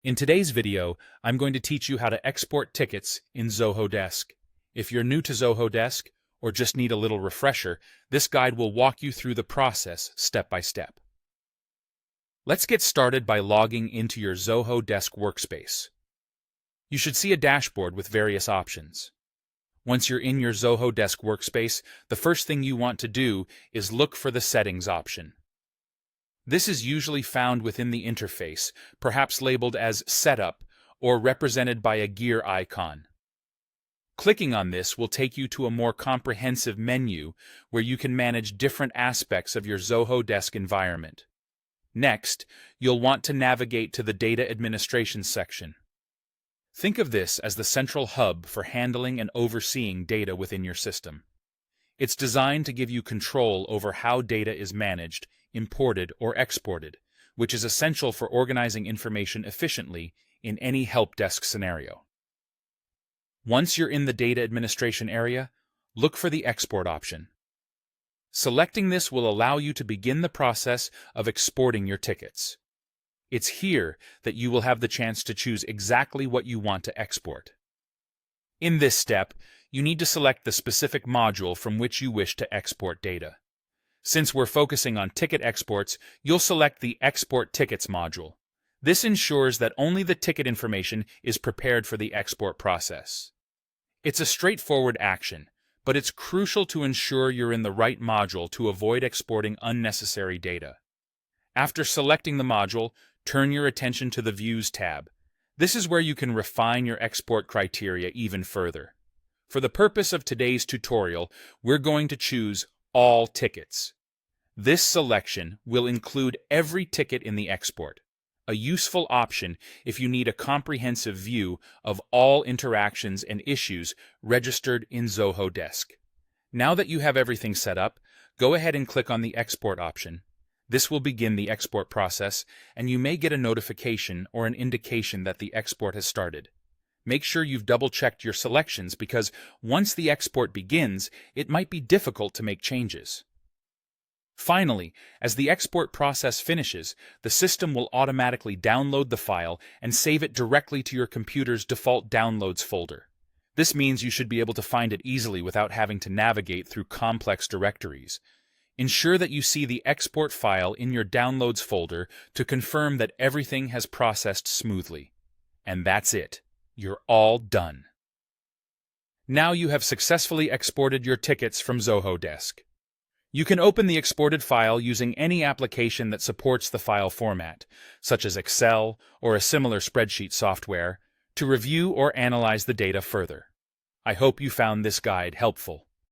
In today's video, I'm going to teach you how to export tickets in Zoho Desk. If you're new to Zoho Desk, or just need a little refresher, this guide will walk you through the process step by step. Let's get started by logging into your Zoho Desk workspace. You should see a dashboard with various options. Once you're in your Zoho Desk workspace, the first thing you want to do is look for the Settings option. This is usually found within the interface, perhaps labeled as Setup or represented by a gear icon. Clicking on this will take you to a more comprehensive menu where you can manage different aspects of your Zoho Desk environment. Next, you'll want to navigate to the Data Administration section. Think of this as the central hub for handling and overseeing data within your system. It's designed to give you control over how data is managed, imported, or exported, which is essential for organizing information efficiently in any help desk scenario. Once you're in the data administration area, look for the export option. Selecting this will allow you to begin the process of exporting your tickets. It's here that you will have the chance to choose exactly what you want to export. In this step, you need to select the specific module from which you wish to export data. Since we're focusing on ticket exports, you'll select the Export Tickets module. This ensures that only the ticket information is prepared for the export process. It's a straightforward action, but it's crucial to ensure you're in the right module to avoid exporting unnecessary data. After selecting the module, turn your attention to the Views tab. This is where you can refine your export criteria even further. For the purpose of today's tutorial, we're going to choose All Tickets. This selection will include every ticket in the export, a useful option if you need a comprehensive view of all interactions and issues registered in Zoho Desk. Now that you have everything set up, go ahead and click on the Export option. This will begin the export process, and you may get a notification or an indication that the export has started. Make sure you've double-checked your selections because once the export begins, it might be difficult to make changes. Finally, as the export process finishes, the system will automatically download the file and save it directly to your computer's default downloads folder. This means you should be able to find it easily without having to navigate through complex directories. Ensure that you see the export file in your downloads folder to confirm that everything has processed smoothly. And that's it. You're all done. Now you have successfully exported your tickets from Zoho Desk. You can open the exported file using any application that supports the file format, such as Excel or a similar spreadsheet software, to review or analyze the data further. I hope you found this guide helpful.